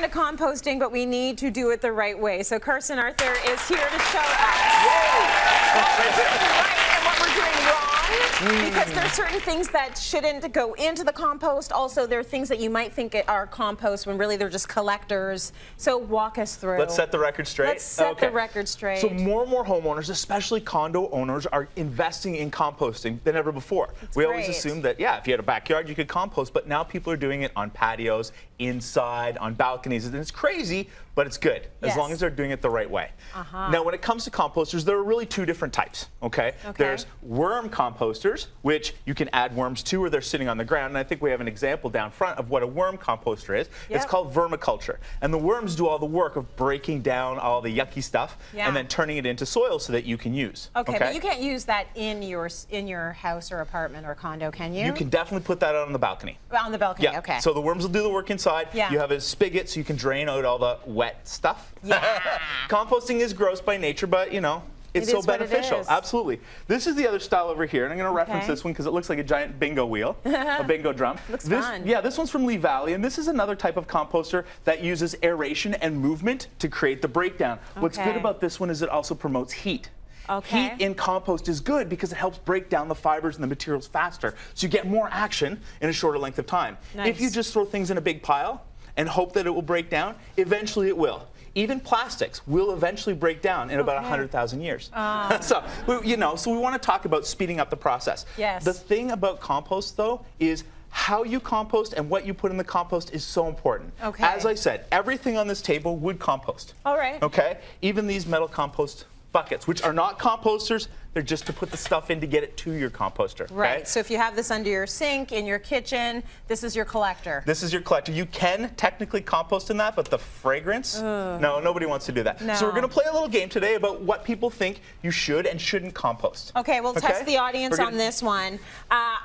kind of composting, but we need to do it the right way. So Carson Arthur is here to show us what we're doing right and what we're doing wrong. Because there are certain things that shouldn't go into the compost. Also, there are things that you might think are compost when really they're just collectors. So walk us through. Let's set the record straight. Let's set the record straight. So more and more homeowners, especially condo owners, are investing in composting than ever before. We always assumed that, yeah, if you had a backyard, you could compost, but now people are doing it on patios, inside, on balconies, and it's crazy, but it's good, as long as they're doing it the right way. Now, when it comes to composters, there are really two different types, okay? There's worm composters, which you can add worms to, or they're sitting on the ground, and I think we have an example down front of what a worm composter is. It's called vermiculture, and the worms do all the work of breaking down all the yucky stuff and then turning it into soil so that you can use. Okay, but you can't use that in your house or apartment or condo, can you? You can definitely put that out on the balcony. On the balcony, okay. So the worms will do the work inside. You have a spigot so you can drain out all the wet stuff. Composting is gross by nature, but you know, it's so beneficial. Absolutely. This is the other style over here, and I'm going to reference this one because it looks like a giant bingo wheel, a bingo drum. Looks fun. Yeah, this one's from Lee Valley, and this is another type of composter that uses aeration and movement to create the breakdown. What's good about this one is it also promotes heat. Heat in compost is good because it helps break down the fibers and the materials faster, so you get more action in a shorter length of time. If you just throw things in a big pile and hope that it will break down, eventually it will. Even plastics will eventually break down in about 100,000 years. So we want to talk about speeding up the process. The thing about compost, though, is how you compost and what you put in the compost is so important. As I said, everything on this table would compost. Even these metal compost buckets, which are not composters, they're just to put the stuff in to get it to your composter. So if you have this under your sink, in your kitchen, this is your collector. This is your collector. You can technically compost in that, but the fragrance, no, nobody wants to do that. So we're going to play a little game today about what people think you should and shouldn't compost. We'll test the audience on this one.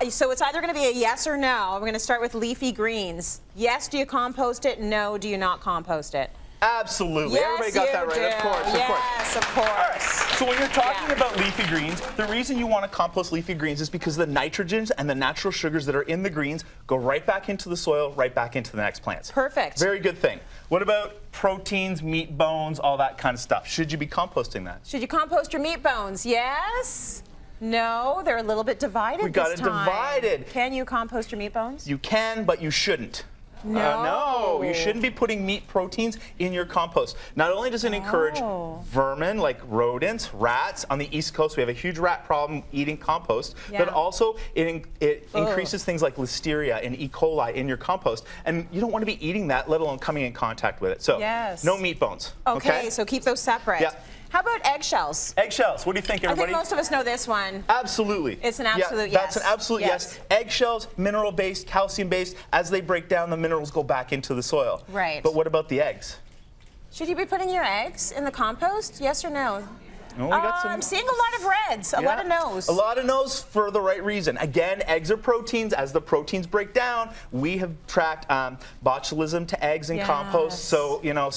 So it's either going to be a yes or no. We're going to start with leafy greens. Yes, do you compost it? No, do you not compost it? Absolutely. Everybody got that right. Of course. Yes, of course. All right. So when you're talking about leafy greens, the reason you want to compost leafy greens is because the nitrogens and the natural sugars that are in the greens go right back into the soil, right back into the next plants. Perfect. Very good thing. What about proteins, meat bones, all that kind of stuff? Should you be composting that? Should you compost your meat bones? Yes? No? They're a little bit divided We got it divided. Can you compost your meat bones? You can, but you shouldn't. No, you shouldn't be putting meat proteins in your compost. Not only does it encourage vermin like rodents, rats. On the East Coast, we have a huge rat problem eating compost, but also it increases things like listeria and E. coli in your compost. And you don't want to be eating that, let alone coming in contact with it. So no meat bones. Okay, so keep those separate. How about eggshells? Eggshells. What do you think, everybody? I think most of us know this one. Absolutely. It's an absolute yes. That's an absolute yes. Eggshells, mineral-based, calcium-based. As they break down, the minerals go back into the soil. But what about the eggs? Should you be putting your eggs in the compost? Yes or no? Oh, I'm seeing a lot of reds, a lot of no's. A lot of no's for the right reason. Again, eggs are proteins. As the proteins break down, we have tracked botulism to eggs in compost. So, you know,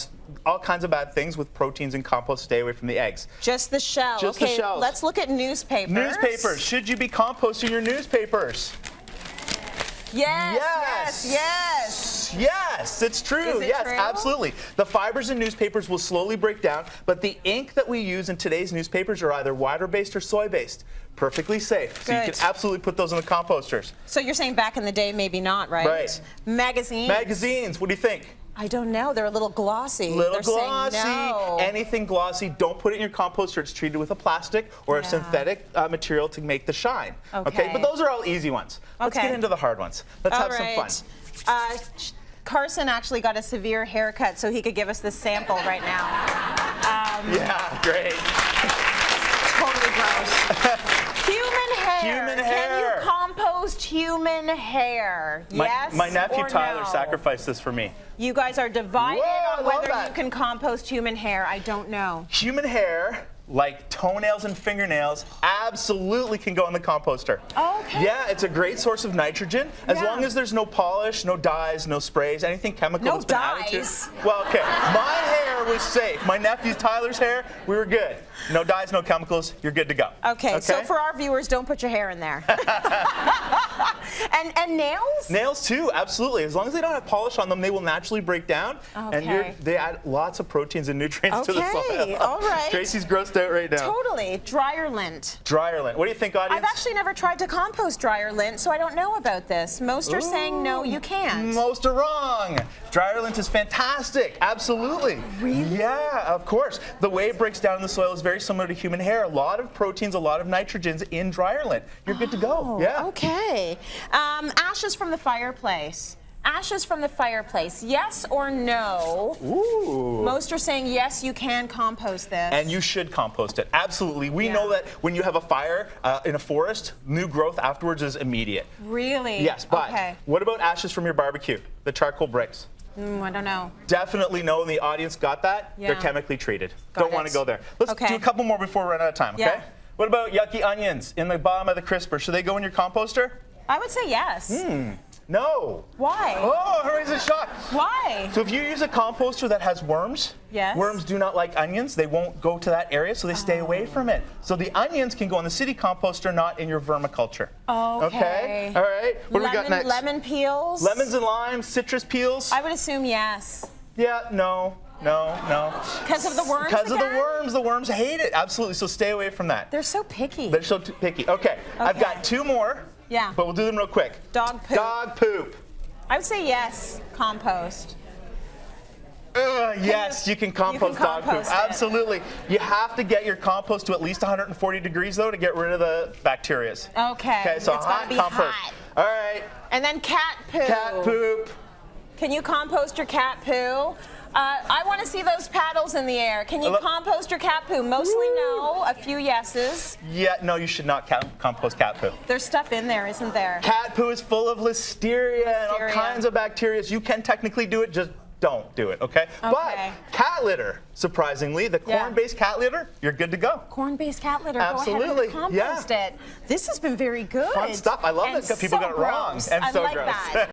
all kinds of bad things with proteins in compost. Stay away from the eggs. Just the shell. Just the shells. Let's look at newspapers. Newspapers. Should you be composting your newspapers? Yes, it's true. Is it true? Absolutely. The fibers in newspapers will slowly break down, but the ink that we use in today's newspapers are either water-based or soy-based. Perfectly safe. So you can absolutely put those in the composters. So you're saying back in the day, maybe not, right? Right. Magazines. Magazines. What do you think? I don't know. They're a little glossy. They're glossy. No. Anything glossy, don't put it in your composter. It's treated with a plastic or a synthetic material to make the shine. Okay. But those are all easy ones. Let's get into the hard ones. Let's have some fun. Carson actually got a severe haircut, so he could give us this sample right now. Yeah, great. Totally gross. Human hair. Human hair. Can you compost human hair? Yes My nephew or Tyler no? sacrificed this for me. You guys are divided on whether you can compost human hair. I don't know. Human hair, like toenails and fingernails, absolutely can go in the composter. Yeah, it's a great source of nitrogen, as long as there's no polish, no dyes, no sprays, anything chemical that's been added to it. Well, okay, my hair was safe. My nephew Tyler's hair, we were good. No dyes, no chemicals, you're good to go. Okay, so for our viewers, don't put your hair in there. And nails? Nails too, absolutely. As long as they don't have polish on them, they will naturally break down. Okay. And they add lots of proteins and nutrients to the soil. Okay, all right. Tracy's grossed out right now. Totally. Dryer lint. Dryer lint. What do you think, audience? I've actually never tried to compost dryer lint, so I don't know about this. Most are saying no, you can't. Most are wrong. Dryer lint is fantastic. Absolutely. Really? Yeah, of course. The way it breaks down in the soil is very similar to human hair. A lot of proteins, a lot of nitrogens in dryer lint. You're good to go. Yeah. Okay. Ashes from the fireplace. Ashes from the fireplace, yes or no? Ooh. Most are saying yes, you can compost this. And you should compost it. Absolutely. We Yeah. know that when you have a fire in a forest, new growth afterwards is immediate. Really? Yes, but okay. what about ashes from your barbecue? The charcoal bricks. I don't know. Definitely no, and the audience got that. Yeah. They're chemically treated. Got Don't want it. to go there. Let's Okay. do a couple more before we run out of time, okay? Yeah. What about yucky onions in the bottom of the crisper? Should they go in your composter? I would say yes. No. Why? Oh, everybody's in shock. Why? So if you use a composter that has worms, Yes. worms do not like onions. They won't go to that area, so they stay away from it. So the onions can go in the city composter, not in your vermiculture. Okay. All right. What do we got next? Lemon peels? Lemons and limes, citrus peels. I would assume yes. Yeah, no. Because of the worms Because of the again? worms. The worms hate it. Absolutely. So stay away from that. They're so picky. They're so picky. Okay. I've got Okay. 2 more. Yeah. But we'll do them real quick. Dog poop. Dog poop. I would say yes, compost. Yes, you can compost dog poop. compost it. Absolutely. You have to get your compost to at least 140 degrees though to get rid of the bacteria. Okay. Okay, so It's hot gotta be compost. hot. All right. And then cat poo. Cat poop. Can you compost your cat poo? I want to see those paddles in the air. Can you Hello? compost your cat poo? Mostly no, a few yeses. Yeah, no, you should not compost cat poo. There's stuff in there, isn't there? Cat poo is full of listeria and all Listeria. kinds of bacteria. You can technically do it, just don't do it, okay? But Okay. cat litter, surprisingly, the Yeah. corn-based cat litter, you're good to go. Corn-based cat litter. Absolutely, Go ahead and compost it. This has been very good. Fun stuff. I love And that people so got it wrong. gross. And I so like gross. that.